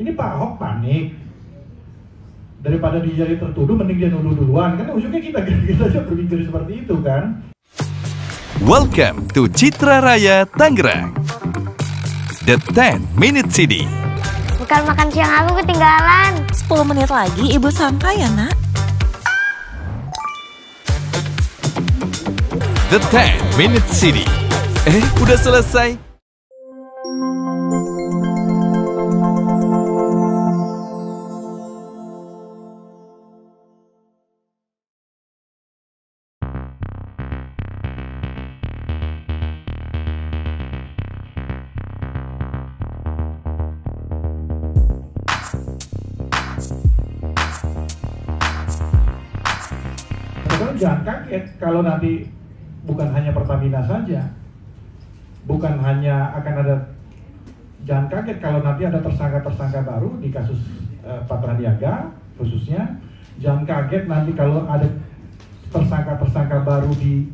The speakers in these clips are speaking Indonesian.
Ini Pak Ahok panik. Daripada dia jadi tertuduh, mending dia nuduh duluan. Kan ujungnya kita aja berpikir seperti itu kan. Welcome to Citra Raya Tangerang. The 10 Minute CD. Bukan makan siang aku ketinggalan. 10 menit lagi ibu sampai ya nak. The 10 Minute CD. Udah selesai. Jangan kaget kalau nanti bukan hanya Pertamina saja, bukan hanya akan ada, jangan kaget kalau nanti ada tersangka-tersangka baru di kasus Patraniaga khususnya. Jangan kaget nanti kalau ada tersangka-tersangka baru di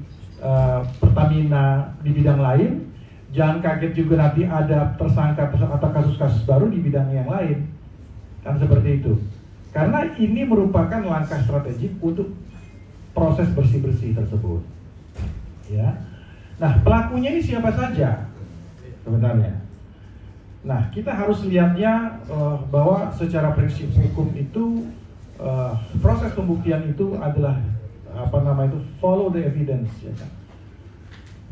Pertamina di bidang lain. Jangan kaget juga nanti ada tersangka atau kasus-kasus baru di bidang yang lain. Kan seperti itu. Karena ini merupakan langkah strategik untuk proses bersih-bersih tersebut, ya. Nah, pelakunya ini siapa saja sebenarnya? Nah, kita harus lihatnya bahwa secara prinsip hukum itu proses pembuktian itu adalah follow the evidence, ya kan?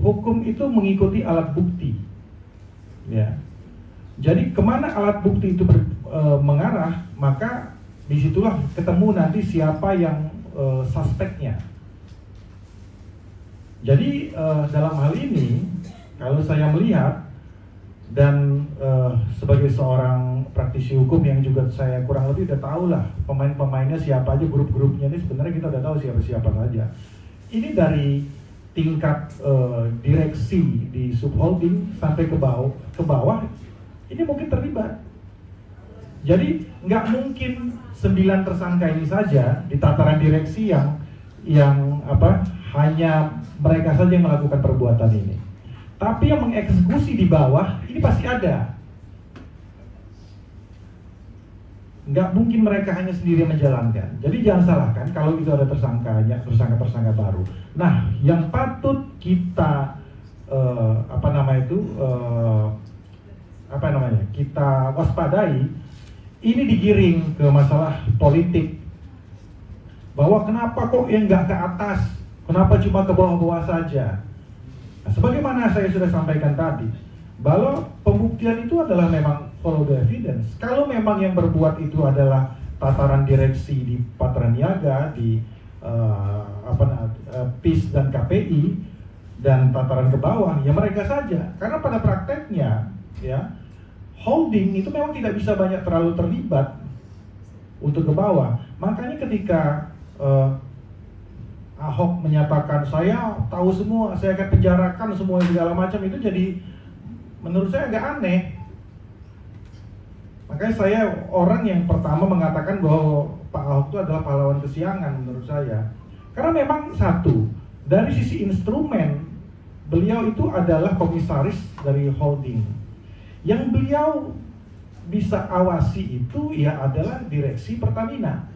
Hukum itu mengikuti alat bukti, ya. Jadi kemana alat bukti itu mengarah, maka disitulah ketemu nanti siapa yang suspeknya. Jadi dalam hal ini kalau saya melihat dan sebagai seorang praktisi hukum yang juga saya kurang lebih udah tahu lah pemain-pemainnya siapa aja, grup-grupnya ini sebenarnya kita udah tahu siapa-siapa saja. Ini dari tingkat direksi di subholding sampai ke bawah ini mungkin terlibat. Jadi nggak mungkin 9 tersangka ini saja di tataran direksi yang hanya mereka saja yang melakukan perbuatan ini. Tapi yang mengeksekusi di bawah ini pasti ada. Nggak mungkin mereka hanya sendiri menjalankan. Jadi jangan salahkan kalau itu ada tersangka baru. Nah, yang patut kita kita waspadai. Ini digiring ke masalah politik, bahwa kenapa kok yang nggak ke atas, kenapa cuma ke bawah-bawah saja. Nah, sebagaimana saya sudah sampaikan tadi, bahwa pembuktian itu adalah memang follow the evidence. Kalau memang yang berbuat itu adalah tataran direksi di Patraniaga, di PIS dan KPI, dan tataran ke bawah, ya mereka saja. Karena pada prakteknya, ya, holding itu memang tidak bisa banyak terlalu terlibat untuk ke bawah. Makanya ketika Ahok menyatakan saya tahu semua, saya akan penjarakan semua segala macam, itu jadi menurut saya agak aneh. Makanya saya orang yang pertama mengatakan bahwa Pak Ahok itu adalah pahlawan kesiangan menurut saya. Karena memang satu, dari sisi instrumen beliau itu adalah komisaris dari holding. Yang beliau bisa awasi itu ya adalah direksi Pertamina.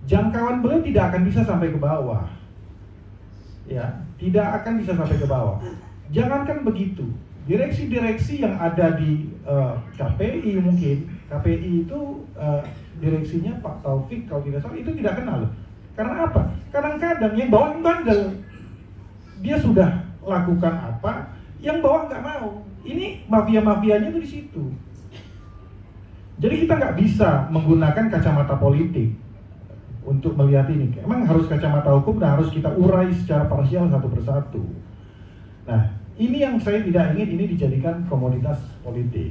Jangkauan beliau tidak akan bisa sampai ke bawah. Ya, tidak akan bisa sampai ke bawah. Jangankan begitu, direksi-direksi yang ada di KPI mungkin, KPI itu direksinya Pak Taufik kalau tidak salah, itu tidak kenal. Karena apa? Kadang-kadang yang bawah bandel. Dia sudah lakukan apa, yang bawah nggak mau. Ini mafia-mafianya tuh di situ. Jadi kita nggak bisa menggunakan kacamata politik untuk melihat ini. Emang harus kacamata hukum dan harus kita urai secara parsial satu persatu. Nah, ini yang saya tidak ingin ini dijadikan komoditas politik.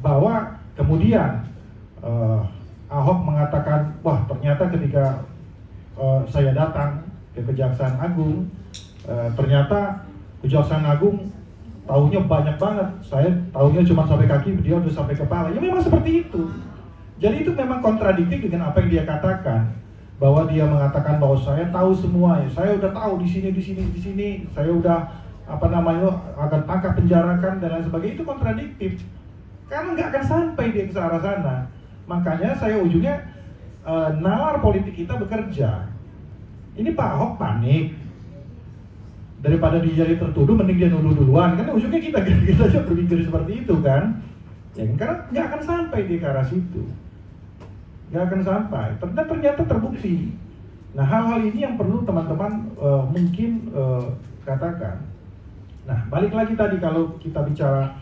Bahwa kemudian Ahok mengatakan, wah ternyata ketika saya datang ke Kejaksaan Agung, ternyata Kejaksaan Agung tahunya banyak banget, saya tahunya cuma sampai kaki, dia udah sampai kepala. Ya memang seperti itu. Jadi itu memang kontradiktif dengan apa yang dia katakan, bahwa dia mengatakan bahwa saya tahu semua, ya saya udah tahu di sini, saya udah akan tangkap penjarakan dan lain sebagainya. Itu kontradiktif. karena nggak akan sampai dia ke arah sana. Makanya saya ujungnya nalar politik kita bekerja. Ini Pak Ahok panik, daripada dia jadi tertuduh mending dia nuduh duluan, karena ujungnya kita aja berpikir seperti itu kan. Ya, karena nggak akan sampai di arah situ, nggak akan sampai. Ternyata terbukti. Nah, hal-hal ini yang perlu teman-teman mungkin katakan. Nah, balik lagi tadi kalau kita bicara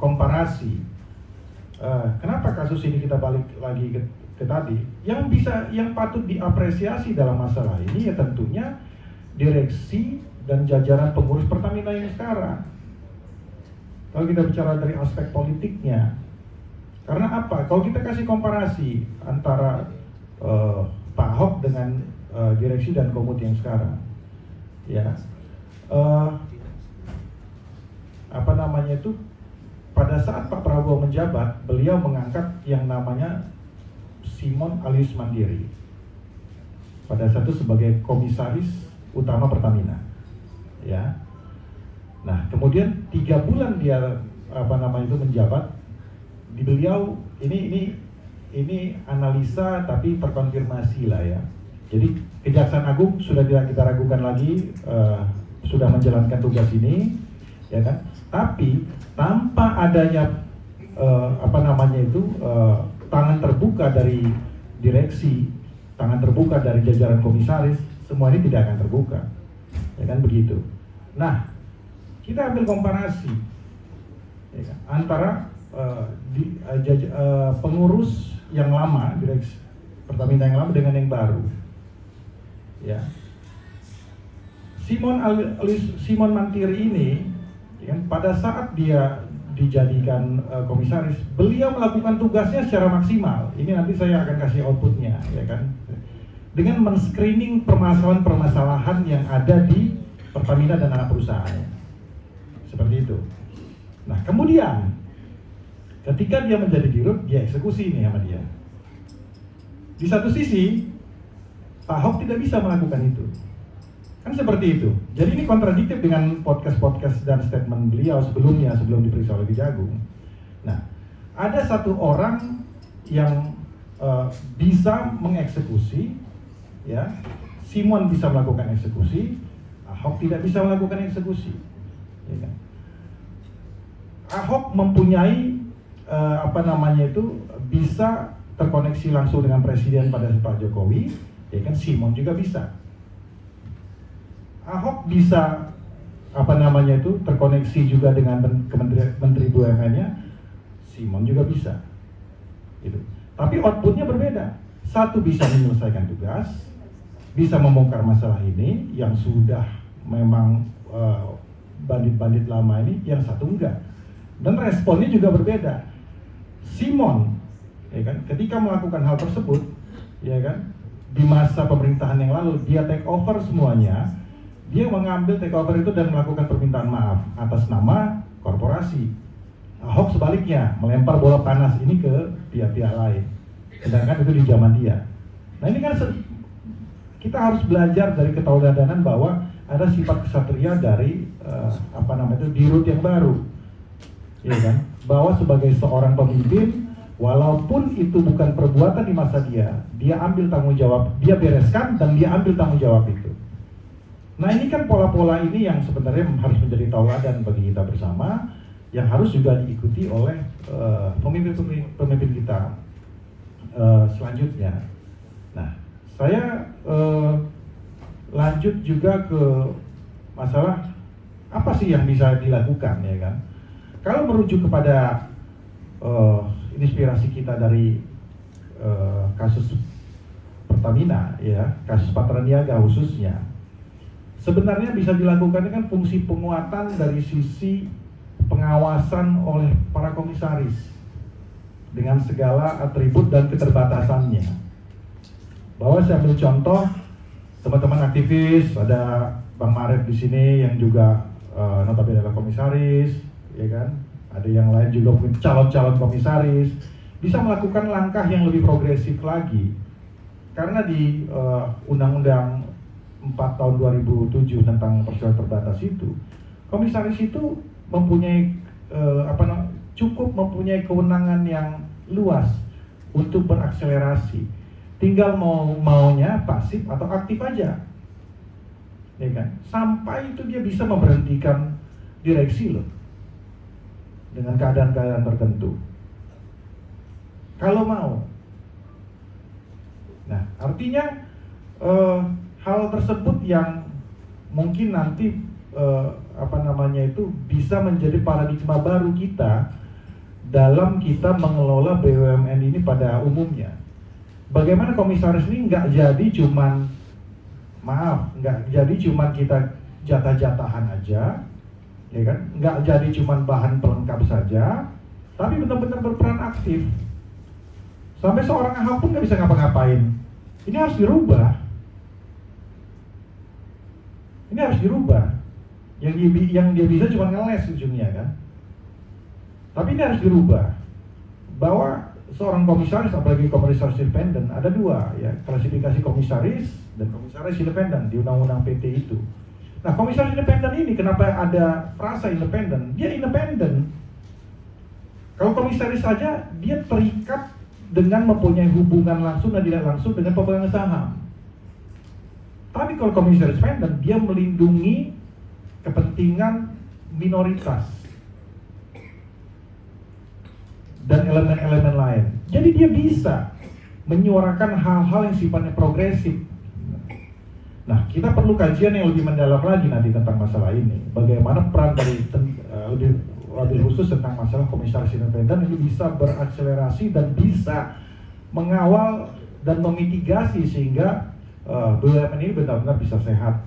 komparasi, kenapa kasus ini kita balik lagi ke tadi? Yang patut diapresiasi dalam masalah ini ya tentunya direksi dan jajaran pengurus Pertamina yang sekarang. Kalau kita bicara dari aspek politiknya, karena apa? Kalau kita kasih komparasi antara Pak Ahok dengan direksi dan komut yang sekarang, ya, apa namanya itu? Pada saat Pak Prabowo menjabat, beliau mengangkat yang namanya Simon alias Mandiri pada saat itu sebagai komisaris utama Pertamina, ya. Nah, kemudian 3 bulan dia menjabat, di beliau ini analisa tapi terkonfirmasi lah ya. Jadi Kejaksaan Agung sudah tidak kita ragukan lagi, sudah menjalankan tugas ini, ya kan? Tapi tanpa adanya tangan terbuka dari direksi, tangan terbuka dari jajaran komisaris, semua ini tidak akan terbuka, ya kan begitu. Nah, kita ambil komparasi, ya kan, antara pengurus yang lama, direksi Pertamina yang lama dengan yang baru, ya. Simon Mantiri ini, ya kan, pada saat dia dijadikan komisaris, beliau melakukan tugasnya secara maksimal. Ini nanti saya akan kasih outputnya, ya kan, dengan men-screening permasalahan-permasalahan yang ada di Pertamina dan anak perusahaannya, seperti itu. Nah, kemudian ketika dia menjadi dirut, dia eksekusi ini sama dia. Di satu sisi, Pak Ahok tidak bisa melakukan itu. Kan seperti itu. Jadi ini kontradiktif dengan podcast-podcast dan statement beliau sebelumnya, sebelum diperiksa oleh Kejagung. Nah, ada satu orang yang bisa mengeksekusi, ya. Simon bisa melakukan eksekusi, Ahok tidak bisa melakukan eksekusi, ya kan? Ahok mempunyai bisa terkoneksi langsung dengan presiden pada Pak Jokowi, ya kan? Simon juga bisa. Ahok bisa terkoneksi juga dengan menteri BUMN-nya, Simon juga bisa, gitu. Tapi outputnya berbeda. Satu bisa menyelesaikan tugas, bisa membongkar masalah ini yang sudah memang bandit-bandit lama ini, yang satu enggak. Dan responnya juga berbeda. Simon, ya kan, ketika melakukan hal tersebut, ya kan, di masa pemerintahan yang lalu dia take over semuanya. Dia mengambil take over itu dan melakukan permintaan maaf atas nama korporasi. Ahok sebaliknya, melempar bola panas ini ke pihak-pihak lain. Sedangkan itu di zaman dia. Nah, ini kan kita harus belajar dari ketauladanan bahwa ada sifat kesatria dari dirut yang baru. Ya kan? Bahwa sebagai seorang pemimpin, walaupun itu bukan perbuatan di masa dia ambil tanggung jawab, dia bereskan dan dia ambil tanggung jawab itu. Nah, ini kan pola-pola ini yang sebenarnya harus menjadi tauladan bagi kita bersama, yang harus juga diikuti oleh pemimpin kita selanjutnya. Nah, saya lanjut juga ke masalah apa sih yang bisa dilakukan, ya kan? Kalau merujuk kepada inspirasi kita dari kasus Pertamina, ya, kasus Patraniaga khususnya, sebenarnya bisa dilakukan kan fungsi penguatan dari sisi pengawasan oleh para komisaris dengan segala atribut dan keterbatasannya. Bahwa saya ambil contoh teman-teman aktivis, ada Bang Maret di sini yang juga notabene adalah komisaris, ya kan? Ada yang lain juga mungkin calon-calon komisaris, bisa melakukan langkah yang lebih progresif lagi. Karena di Undang-Undang 4 tahun 2007 tentang persoalan terbatas itu, komisaris itu mempunyai cukup mempunyai kewenangan yang luas untuk berakselerasi. Tinggal maunya pasif atau aktif aja, ya kan? Sampai itu dia bisa memberhentikan direksi loh, dengan keadaan-keadaan tertentu. Kalau mau. Nah, artinya hal tersebut yang mungkin nanti bisa menjadi paradigma baru kita dalam kita mengelola BUMN ini pada umumnya. Bagaimana komisaris ini nggak jadi cuman kita jatah-jatahan aja, ya kan? Nggak jadi cuman bahan pelengkap saja, tapi benar-benar berperan aktif. Sampai seorang Ahok pun nggak bisa ngapa-ngapain. Ini harus dirubah. Ini harus dirubah. Yang dia bisa cuma ngeles ujungnya kan. Tapi ini harus dirubah. Bahwa seorang komisaris, apalagi komisaris independen, ada dua ya, klasifikasi komisaris dan komisaris independen di undang-undang PT itu. Nah, komisaris independen ini kenapa ada frasa independen? Dia independen. Kalau komisaris saja dia terikat dengan mempunyai hubungan langsung dan tidak langsung dengan pemegang saham. Tapi kalau komisaris independen, dia melindungi kepentingan minoritas dan elemen-elemen lain. Jadi dia bisa menyuarakan hal-hal yang sifatnya progresif. Nah, kita perlu kajian yang lebih mendalam lagi nanti tentang masalah ini. Bagaimana peran dari lebih khusus tentang masalah komisaris independen ini bisa berakselerasi dan bisa mengawal dan memitigasi sehingga BUMN ini benar-benar bisa sehat.